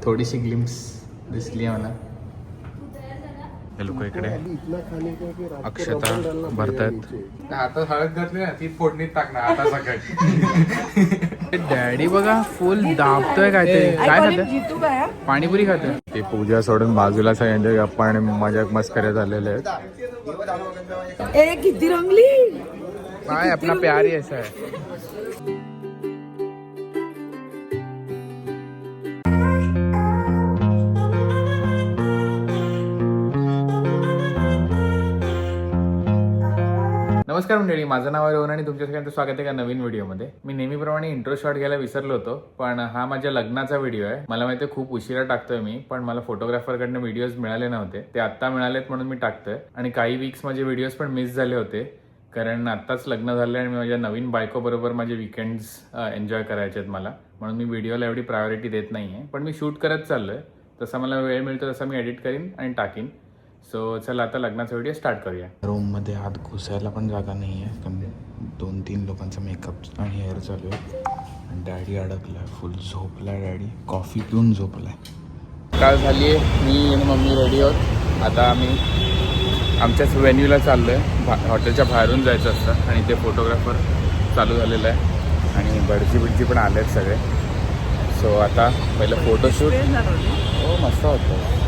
थोडीशी ग्लिम्स दिसली आहे मला. हे लोक इकडे अक्षता भरतात. आता हळद घातली ना ती फोडणीत टाकणार आता सकाळी. डॅडी बघा फुल दाबतोय काहीतरी. काय खात? पाणीपुरी खात. ते पूजा सोडून बाजूला सगळ्यांच्या गप्पा आणि मजा मस्कऱ्या झालेल्या आहेत. किती रंगली काय अपना प्यार ही ऐसा है. नमस्कार मंडळी, माझं नाव आहे रोहन आणि तुमच्या सगळ्यांचं स्वागत आहे का नवीन व्हिडिओमध्ये. मी नेहमीप्रमाणे इंट्रो शॉट घ्यायला विसरलो होतो, पण हा माझ्या लग्नाचा व्हिडिओ आहे. मला माहिती आहे खूप उशिरा टाकतोय मी, पण मला फोटोग्राफरकडनं व्हिडिओज मिळाले नव्हते. ते आत्ता मिळालेत म्हणून मी टाकतोय. आणि काही वीक्स माझे व्हिडिओज पण मिस झाले होते, कारण आत्ताच लग्न झालं आणि माझ्या नवीन बायको बरोबर माझे विकेंड्स एन्जॉय करायचे आहेत मला. म्हणून मी व्हिडिओला एवढी प्रायोरिटी देत नाहीये, पण मी शूट करत चाललोय. जसा मला वेळ मिळतो तसा मी एडिट करीन आणि टाकीन. सो चला आता लग्नाचा व्हिडिओ स्टार्ट करूया. रूममध्ये आत घुसायला पण जागा नाही आहे, कारण 2-3 लोकांचा मेकअप आणि हेअर चालू आहे. आणि डॅडी अडकलाय, फुल झोपलाय. डॅडी कॉफी पिऊन झोपलाय. काल झाली आहे, मी आणि मम्मी रेडी आहोत. आता आम्ही आमच्याच व्हेन्यूला चाललो आहे. हॉटेलच्या बाहेरून जायचं असतं आणि ते फोटोग्राफर चालू झालेलं आहे आणि भटजी पण आले आहेत सगळे. सो आता पहिलं फोटोशूट. हो मस्त होतं.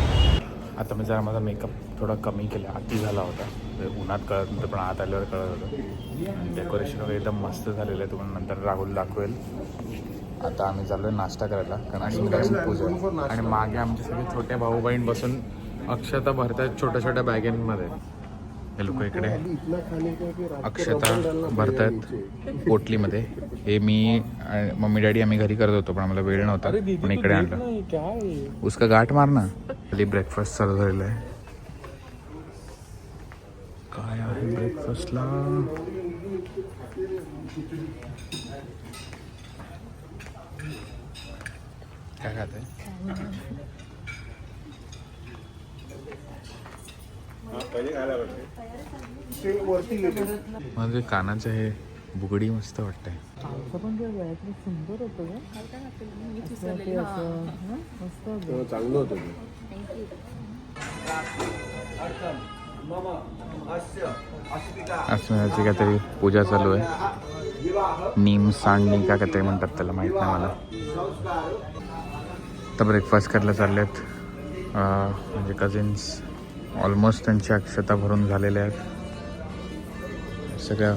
आता मी जरा माझा मेकअप थोडा कमी केला, अति झाला होता. उन्हात कळत नव्हतं, पण आत आल्यावर कळत होतं. डेकोरेशन वगैरे एकदम मस्त झालेलं आहे. तुम्हाला नंतर राहुल दाखवेल. आता आम्ही चाललो आहे नाश्ता करायला, कारण आज पूजा. आणि मागे आमचे सगळे छोट्या भाऊ बहीण बसून अक्षता भरतायत छोट्या छोट्या बॅगेंमध्ये. हे लोक इकडे अक्षता भरतायत पोटलीमध्ये. हे मी मम्मी डॅडी आम्ही घरी करत होतो, पण आम्हाला वेळ नव्हता, पण इकडे आणलं. उसका गाठ मारना. खाली ब्रेकफास्ट चालू झालेला आहे. काय आहे ब्रेकफास्टला? काय खात आहे? माझे कानाचं हे बुगडी मस्त वाटतंय. सुंदर होतं चांगलं होतं. अस्मिताची काहीतरी पूजा चालू आहे. नीम सांडणी का काहीतरी म्हणतात त्याला, माहित नाही मला. तर ब्रेकफास्ट करायला चाललेत. म्हणजे कझिन्स ऑलमोस्ट त्यांची अक्षता भरून झालेल्या आहेत. सगळ्या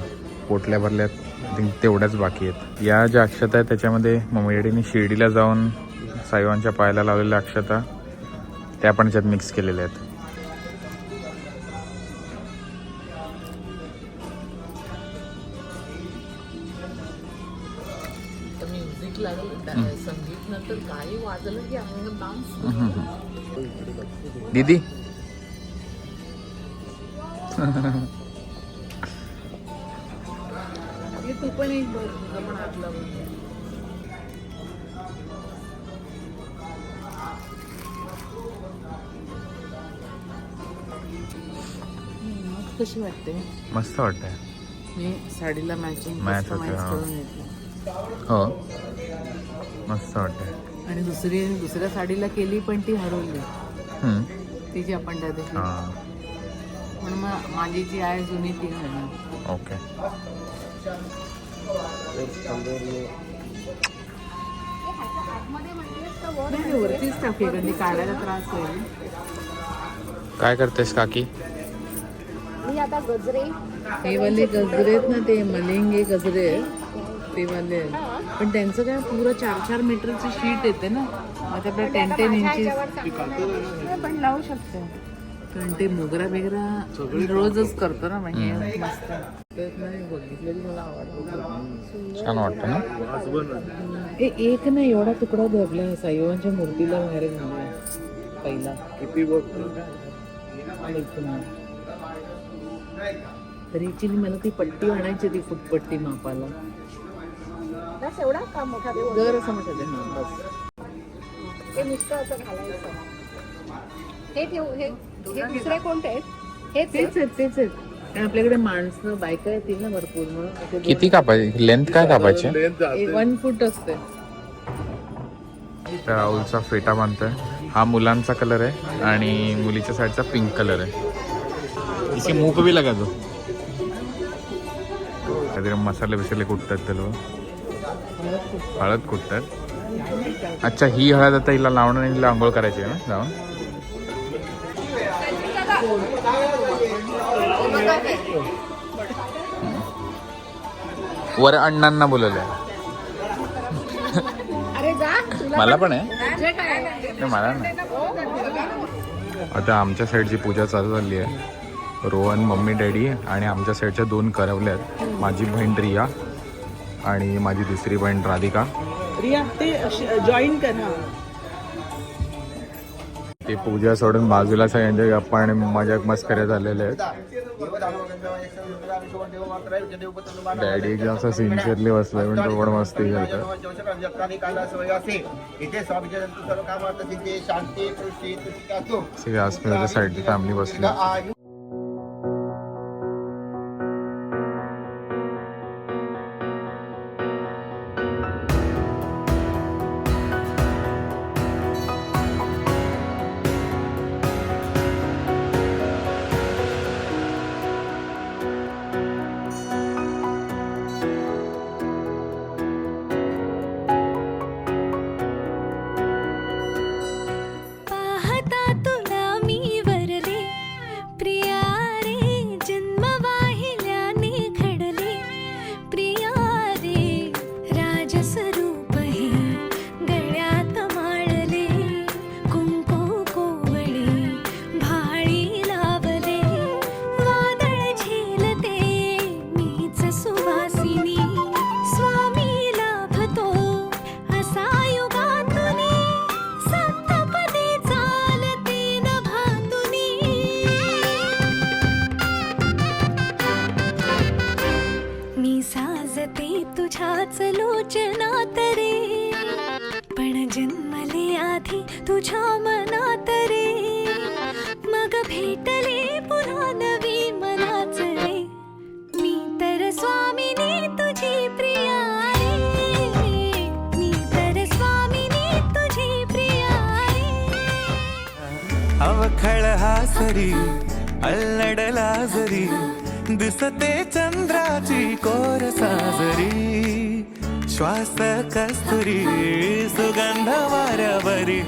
पोटल्या भरल्यात. आय थिंक तेवढ्याच बाकी आहेत. या ज्या अक्षता आहेत त्याच्यामध्ये मम्मी डॅडीने शिर्डीला जाऊन साईबाबांच्या पायाला लावलेल्या अक्षता त्या पण त्याच्यात मिक्स केलेल्या आहेत. म्युझिक लागलं, संगीत नंतर काही वाजलं की अंग डान्स. दीदी तू पण एक बघ, तुझं पण आतलं कशी वाटते? मस्त वाटतंय. मी साडीला मॅचिंग मॅच होते. हो मस्त वाटतंय. आणि दुसऱ्या साडीला केली पण ती हरवली, ती जी आपण त्या दिवशी. म्हणून मग माझी जी आहे जुनी ती घालणार. ओके. वरतीच टाकते, कधी काढायला त्रास होईल. काय करतेस काकी? मी आता गजरे, हे वाले गजरे आहेत ना, ते मलिंगे गजरे ते वाले आहेत. पण त्यांचं काय पुरं 4-4 मीटरची शीट येते ना. आता आपल्या 10-10 इंचेस पण लावू शकतो. कारण ते मोगरा बेगरा रोजच करतो ना, म्हणजे मस्त बघितलेली मला आवडतं. छान वाटतं ना. एक ना एवढा तुकडा धरला साईबाबांच्या मूर्तीला बाहेर घाललाय पहिला. किती बघ. तर ऍक्च्युली मला ती पट्टी आणायची, ती फुटपट्टी मापाला. बस एवढा का मोठा देव? जर असं म्हटलं बस. हे नुसतं असं घालायचं. हे ठेवू. हे दुसरे कोणते आहेत? तेच आहेत. आपल्याकडे माणसं बायका येतील ना भरपूर, म्हणून किती कापायची? लेंथ काय कापायची? 1 फूट असते. त्या राहुलचा फेटा बांधतोय. हा मुलांचा कलर आहे आणि मुलीच्या साईडचा पिंक कलर आहे. इसके मुंह पे भी लगा दो. काहीतरी मसाले बिसाले कुटतात ते लोक. हळद कुटतात. अच्छा, ही हळद आता हिला लावणं आणि हिला आंघोळ करायची आहे ना जाऊन. वर अण्णांना बोलवलंय. अरे जा मला पण आहे. नाही, मला नाही. आता आमच्या साईडची पूजा चालू झाली आहे. रोहन, मम्मी, डॅडी आणि आमच्या साईडच्या 2 करवल्या आहेत. माझी बहीण रिया आणि माझी दुसरी बहीण राधिका. रिया ते जॉईन कर ना. ते पूजा सोडून बाजूला सगळ्यांच्या गप्पा आणि मजा मस्कऱ्या झालेल्या आहेत. डॅडी एकदम असं सिन्सिअरली बसलाय पण तो पण मस्ती करतो. सगळे आसपासच्या साईडची फॅमिली बसली. तुझ्याच लोचनात रे, पण जन्मले आधी तुझ्या मनात रे, मग भेटले पुन्हा नवी मनाच रे, मी तर स्वामिनी तुझी प्रिया रे, मी तर स्वामिनी तुझी प्रिया रे. अवखळ हा सरी अल्लडला जरी, दिसते चंद्राची कोर साजरी, श्वास कस्तुरी सुगंध वाऱ्यावरी,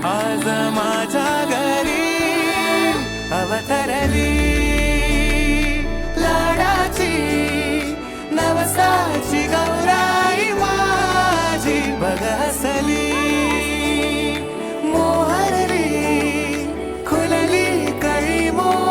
आज माझ्या घरी अवतरली लाडाची नवसाची गौराई माझी, बघ हसली मोहरली खुलली कळी मोगऱ्याची.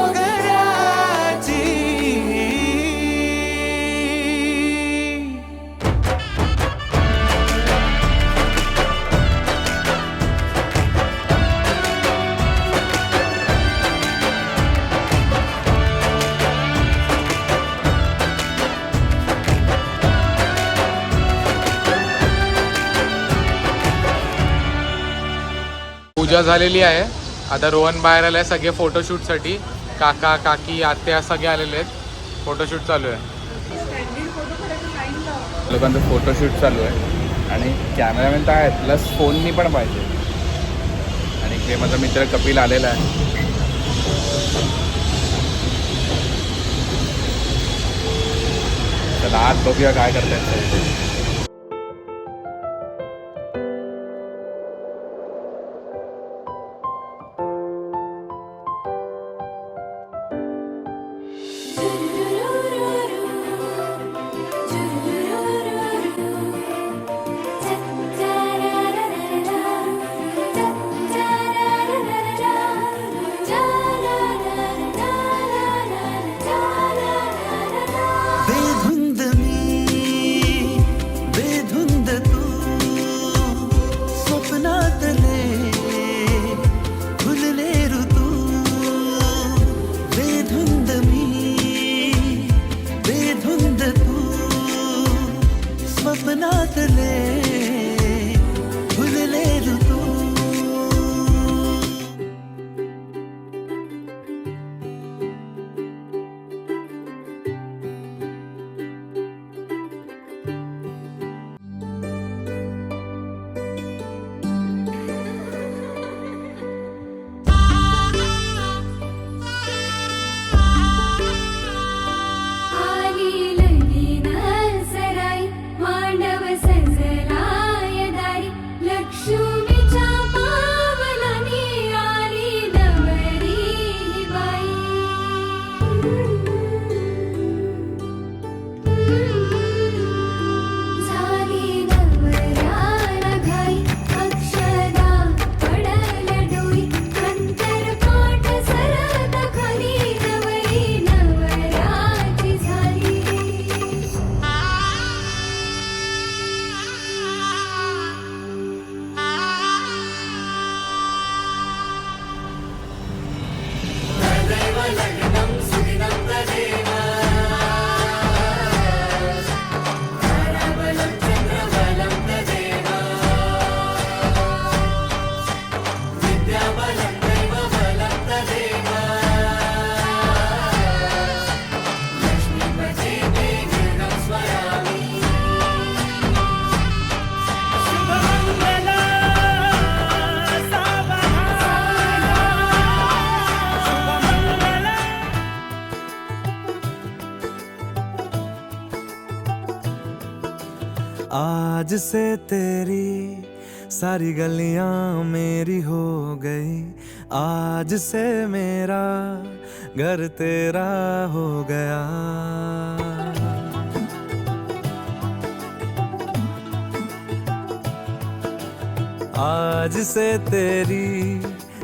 पूजा झालेली आहे. आता रोहन बाहेर आलाय सगळे फोटोशूटसाठी. काका काकी आत्या सगळे आलेले आहेत. फोटोशूट चालू आहे. लोकांचं फोटोशूट चालू आहे आणि कॅमेरामॅन तर आहेत प्लस फोननी पण पाहिजे. आणि इकडे माझा मित्र कपिल आलेला आहे. तर आज बघूया काय करतायत. आज से तेरी सारी गलियां मेरी हो गई, आज से मेरा घर तेरा हो गया। आज से तेरी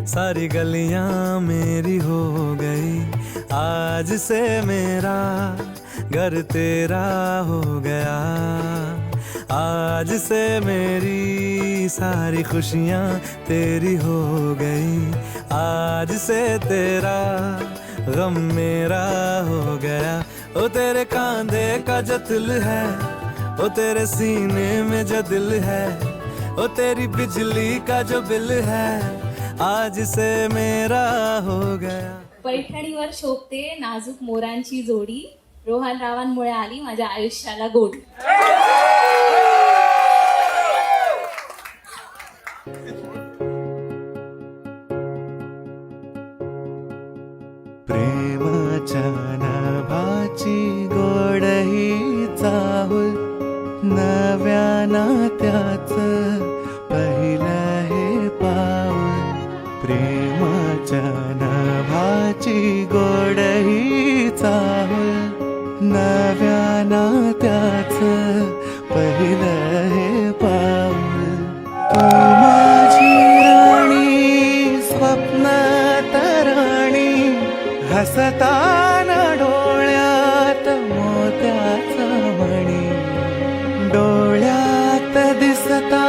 सारी गलियां मेरी हो गई, आज से मेरा घर तेरा हो गया। आज से मेरी सारी खुशियाँ तेरी हो गई, आज से तेरा गम मेरा हो गया। ओ तेरे कांधे का जो दिल है, ओ तेरे सीने में जो दिल है, ओ तेरी बिजली का जो बिल है, आज से मेरा हो गया। पैठणीवर शोभते नाजूक मोरांची जोडी, रोहन रावांमुळे आली माझ्या आयुष्याला गोड. प्रेमाच्या नभाची गोड ही चाहूल, नव्या नात्याचं पहिलं हे पाऊल. प्रेमाच्या नभाची गोड ही चाहूल, नव्या नात्याचं पहिलं हे पाऊल. तू माझी राणी, स्वप्न तराणी, हसताना डोळ्यात मोत्याचा मणी. डोळ्यात दिसता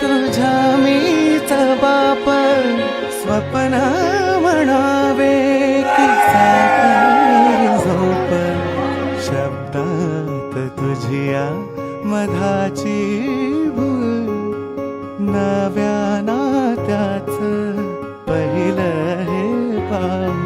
तुझ्या मीच बाप, स्वप्न म्हणावे की साकारी झोप. शब्दात तुझिया मधाची भूल, नव्या नात्याचं पहिलं हे पाऊल.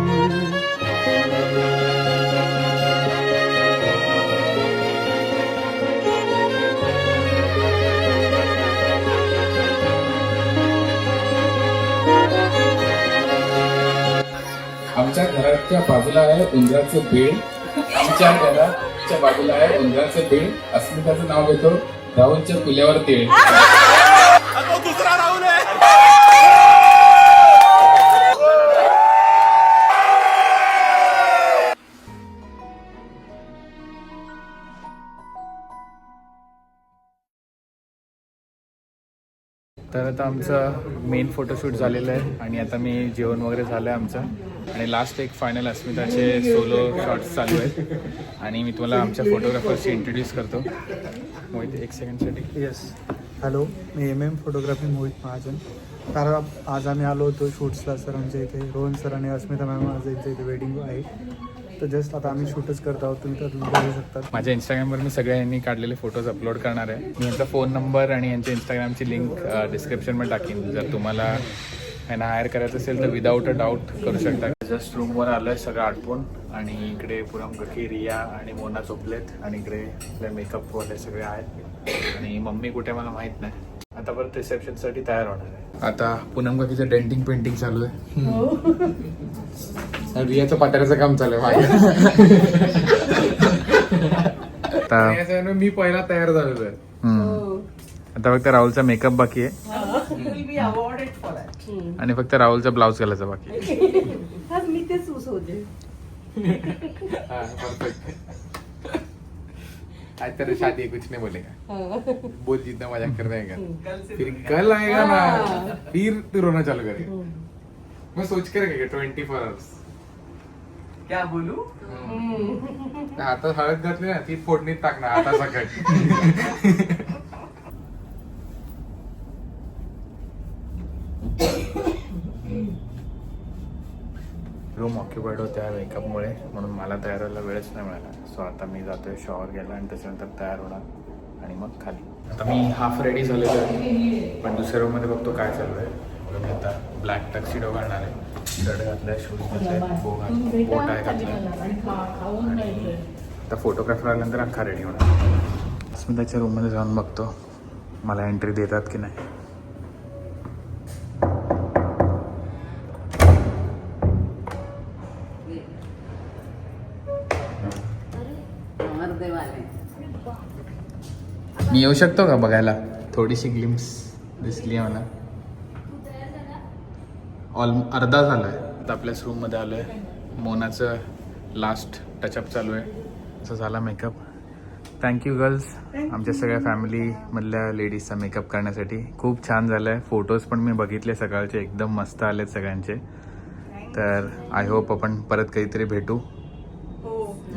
आमच्या घराच्या बाजूला आहे उंदराचं बीड. आमच्या घराच्या बाजूला आहे उंदराचं बीड. अस्मिताचं नाव घेतो राहुलच्या पुल्यावर तीळ. तर आता आमचं मेन फोटोशूट झालेलं आहे आणि आता मी जेवण वगैरे झालं आहे आमचं आणि लास्ट एक फायनल अस्मिताचे सोलो शॉट्स चालू आहेत आणि मी तुम्हाला आमच्या फोटोग्राफरशी इंट्रोड्यूस करतो. मोहित एक सेकंडसाठी. येस, हॅलो, मी MM फोटोग्राफी मोहित महाजन. तर आज आम्ही आलो होतो शूट्सला सरांच्या इथे. रोहन सर आणि अस्मिता मॅम आज यांच्या इथे वेडिंग आहे, तर जस्ट आता आम्ही शूटच करत आहोत. तुम्ही तर बघू शकता. माझ्या इंस्टाग्रामवर मी सगळ्या यांनी काढलेले फोटोज अपलोड करणार आहे. मी यांचा फोन नंबर आणि यांच्या इंस्टाग्रामची लिंक डिस्क्रिप्शनमध्ये टाकीन. जर तुम्हाला यांना हायर करायचं असेल तर विदाऊट अ डाऊट करू शकता. जस्ट रूमवर आलं आहे सगळं आटपून आणि इकडे पूनम काकी, रिया आणि मोना झोपलेत आणि इकडे आपले मेकअपवाले सगळे आहेत आणि मम्मी कुठे मला माहीत नाही. आता परत रिसेप्शनसाठी तयार होणार आहे. आता पूनम काकीचं डेंटिंग पेंटिंग चालू आहे. रियाचं पात्याचं काम चालू आहे. आता मी पहिला तयार झालेलो आहे. आता फक्त राहुलचा मेकअप बाकी आहे आणि फक्त राहुलचा ब्लाउज घालायचा बाकी आहे. मी तेच सुचवते. आज तेरा शादी है, कुछ नहीं बोलेगा. बोल जितना मजाक कर रहे हैं, फिर कल आएगा ना, फिर तू रोना चालू करेगा. मैं सोच के रखेगा 24 आवर्स. क्या बोलू? हातात हळद घातली ना, ती फोडणीत टाकणार आता सकाळी. रूम ऑक्युपाईड होत्या मेकअपमुळे, म्हणून मला तयार व्हायला वेळच नाही मिळाला. सो आता मी जातोय शॉवर घ्यायला आणि त्याच्यानंतर तयार होणार आणि मग खाली. आता मी हाफ रेडी झालेलो आहे, पण दुसऱ्या रूममध्ये बघतो काय चालू आहे. आता ब्लॅक टक्सिडो घालणार आहे. शर्ट घातलाय, शूज घातलाय, बोट आहे घातलाय. आता फोटोग्राफर आल्यानंतर अख्खा रेडी होणार. अस्मिताच्या रूममध्ये जाऊन बघतो मला एंट्री देतात की नाही. मी येऊ शकतो का बघायला? थोडीशी ग्लिम्स दिसली आहे मला. अर्धा झाला आहे. आता आपल्याच रूममध्ये आलो आहे. मोनाचं लास्ट टचअप चालू आहे. असं झाला मेकअप. थँक्यू गर्ल्स, आमच्या सगळ्या फॅमिलीमधल्या लेडीजचा मेकअप करण्यासाठी. खूप छान झालं आहे. फोटोज पण मी बघितले सकाळचे, एकदम मस्त आलेत सगळ्यांचे. तर आय होप आपण परत कधीतरी भेटू.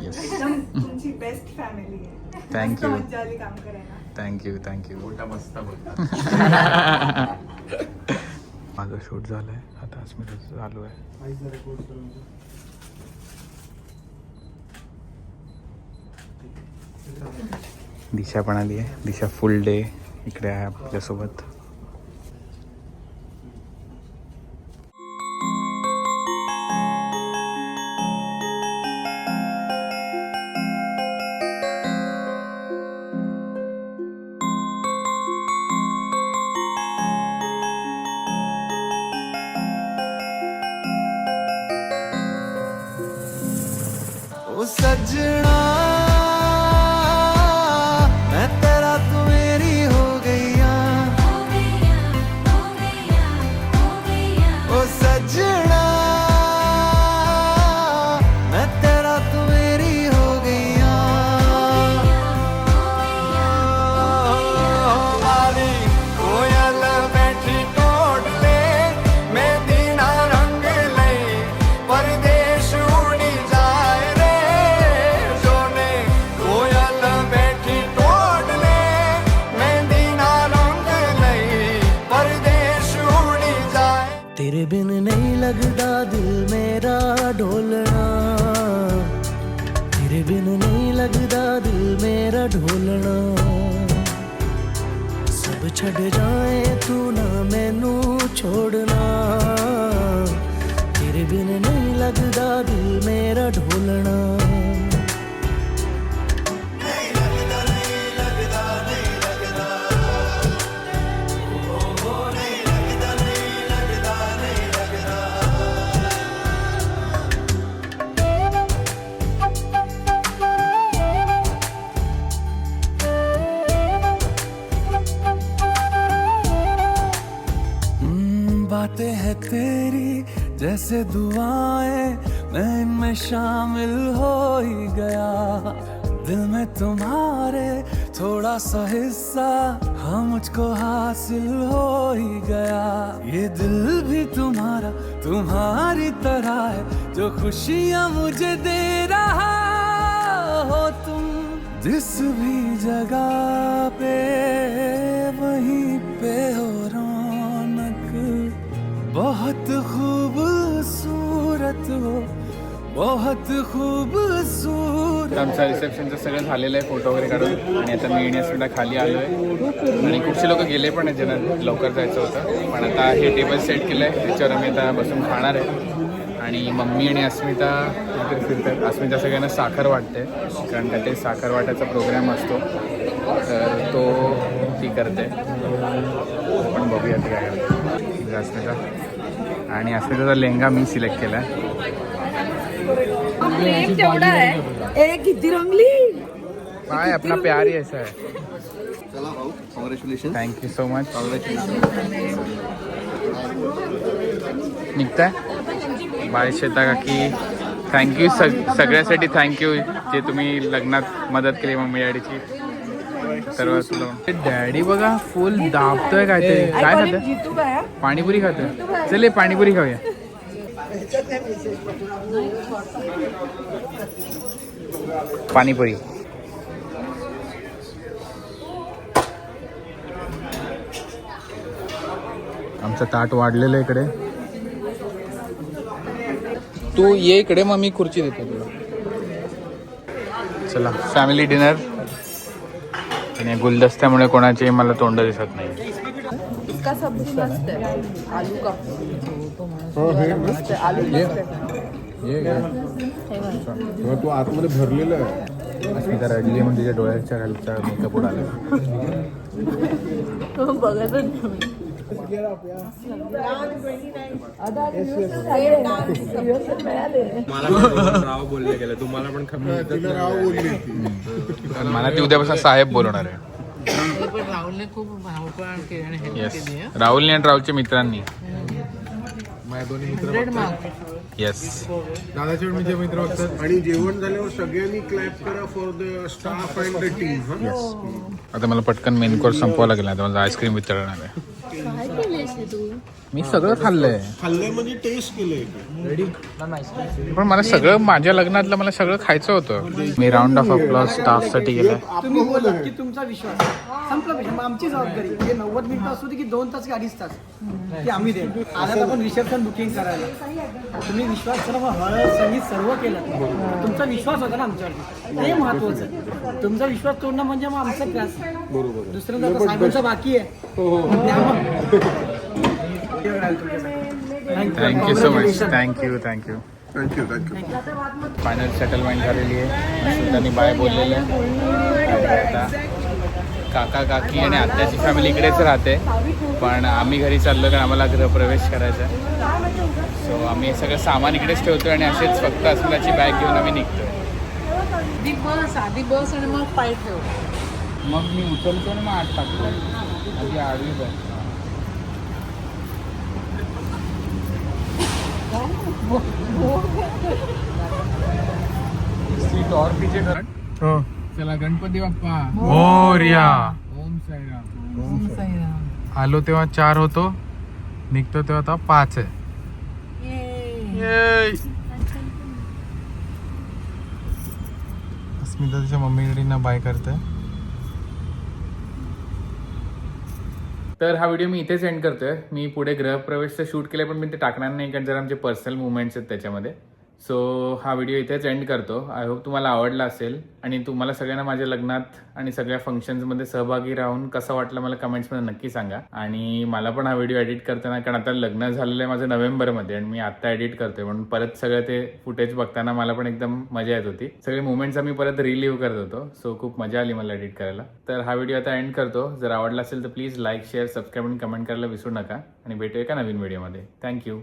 तुमची बेस्ट फॅमिली आहे. थँक्यू मजा आली काम करायला. थँक्यू. मोठा मस्त बोलता. माझं शूट झालंय, आता अस्मिताचं चालू आहे. दिशा पण आली आहे. दिशा फुल डे इकडे आहे आपल्यासोबत. ओ सजना मैं तेरा तू मेरी हो गईया, ओ सजना मैं तेरा तू मेरी हो गईया, हमारी कोयल बैठी टोट ले मेहंदी ना रंग ले परदेश उड़ी जाए रे सोने, कोयल बैठी टोट ले मेहंदी ना रंग ले परदेश उड़ी जाए. तेरे बिन नहीं लगता दिल मेरा ढोलना, तेरे बिन नहीं लगता दिल मेरा ढोलना, सब छड़ जाए तू ना मैनू छोड़ना, तेरे बिन नहीं लगता दिल मेरा ढोलना. बातें हैं तेरी जैसे दुआएं, मैं इनमें शामिल हो ही गया, दिल में तुम्हारे थोड़ा सा हिस्सा हाँ मुझको हासिल हो ही गया, ये दिल भी तुम्हारा तुम्हारी तरह है, जो खुशियाँ मुझे दे रहा हो तुम, जिस भी जगह पे वहीं पे हो रौनक, बहुत खूबसूरत हो बहुत खूबसूरत. आमचं रिसेप्शनचं सगळं झालेलं आहे, फोटो वगैरे काढून. आणि आता मी येण्यासुद्धा खाली आलो आहे. आणि खूपसे लोक गेले पण आहेत, ज्यांना लवकर जायचं होतं. पण आता हे टेबल सेट केलं आहे, त्याच्यावर आम्ही आता बसून खाणार आहे. आणि मम्मी आणि अस्मिता इकडे फिरतात. अस्मिता सगळ्यांना साखर वाटते, कारण का ते साखर वाटायचा प्रोग्राम असतो, तर तो ती करते. पण बघूया ते काय करते. अस्मिता आणि अस्मिताचा लेहंगा मी सिलेक्ट केला आहे. किती रंगली काय आपला प्यार ही ऐसा है. चला भाऊ, कॉंग्रॅच्युलेशन. Thank you so much. निघताय. बाय श्वेता काकी. थँक्यू सगळ्यासाठी. थँक्यू जे तुम्ही लग्नात मदत केली मम्मी डॅडीची. सर्व डॅडी बघा फुल दाबतोय काहीतरी. काय खातं? पाणीपुरी खातं. चले पाणीपुरी खाऊया. पाणीपुरी. आमचं ताट वाढलेलं आहे इकडे. तू ये इकडे, मग मी खुर्ची देतो तुला. चला फॅमिली डिनर. आणि गुलदस्त्यामुळे कोणाचे मला तोंड दिसत नाही. इसका सब्जी मस्त है, आलू का. तू आतमध्ये भरलेलं आहे. अस्मिता रडली म्हणजे तिच्या डोळ्याच्या खालचा मेकअप उडाला. राव बोलले गेलं तुम्हाला पण राव बोलली मला ती उद्यापासून साहेब बोलवणार आहे. पण राहुलने खूप धावपळ केली आणि help येस, केली आहे. राहुलने आणि राहुलच्या मित्रांनी. माझ्या दोन्ही मित्र 100 mark. येस, दादाचे मित्र मित्र बघतात. आणि जेवण झाल्यावर सगळ्यांनी क्लॅप करा for the staff and the team. आता मला पटकन मेन कोर्स संपवा लागेल. आता मला आईस्क्रीम वितळणार आहे. काय केलेस रे तू? मी सगळं खाल्लंय खाल्लंय म्हणजे टेस्ट केलंय. पण मला सगळं माझ्या लग्नातलं मला सगळं खायचं होतं. मी राऊंड ऑफ अप्लॉज स्टाफ साठी गेलाय. तुम्ही बोलत की तुमचा विश्वास संपला विषय. मग आमची जबाबदारी हे 90 मिनिटं असू दे की 2 तास की 2.5 तास ती आम्ही देऊ. आल्यात आपण रिसेप्शन बुकिंग करायला तुम्ही विश्वास करा. मग हळद संगीत सर्व केलं. तुमचा विश्वास होता ना आमच्यावरती, ते महत्वाचं. तुमचा विश्वास तोडणं म्हणजे मग आमचा त्रास. बरोबर. दुसऱ्यांदा साहेबांचं बाकी आहे. Thank you so much. Thank you. Thank you. Final settlement झालेली आहे. त्यांनी बाय बोललेलं आहे. आता काका काकी आणि आत्याची फॅमिली इकडेच राहते, पण आम्ही घरी चाललो कारण आम्हाला गृहप्रवेश करायचा आहे. सो आम्ही सगळं सामान इकडेच ठेवतो आणि असेच फक्त अस्मिताची बॅग घेऊन आम्ही निघतो. आधी बस आणि मग पाय ठेव. मग मी उचलतो आणि मग आत टाकतो. आधी आडवी बस. सीट और पीछे कर. चला गणपती बाप्पा मोरया. ओम साईराम. ओम साईराम. आलो तेव्हा 4 होतो, निघतो तेव्हा आता 5 आहे. अस्मिता तिच्या मम्मीकडींना बाय करते. तर हा व्हिडिओ मी इथेच एंड करतोय. मी पुढे गृहप्रवेशचं शूट केलं, पण मी ते टाकणार नाही कारण जर आमचे पर्सनल मुवमेंट्स आहेत त्याच्यामध्ये. सो हा व्हिडिओ इथेच एंड करतो. आय होप तुम्हाला आवडला असेल आणि तुम्हाला सगळ्यांना माझ्या लग्नात आणि सगळ्या फंक्शन्समध्ये सहभागी राहून कसं वाटलं मला कमेंट्समध्ये नक्की सांगा. आणि मला पण हा व्हिडिओ एडिट करताना, कारण आता लग्न झालेलं आहे माझं नोव्हेंबरमध्ये आणि मी आता एडिट करतोय, म्हणून परत सगळं ते फुटेज बघताना मला पण एकदम मजा येत होती. सगळे मुवमेंट्स आम्ही परत रिलीव्ह करत होतो. सो खूप मजा आली मला एडिट करायला. तर हा व्हिडिओ आता एंड करतो. जर आवडला असेल तर प्लीज लाईक, शेअर, सबस्क्राईब आणि कमेंट करायला विसरू नका. आणि भेटूया एका नवीन व्हिडिओमध्ये. थँक्यू.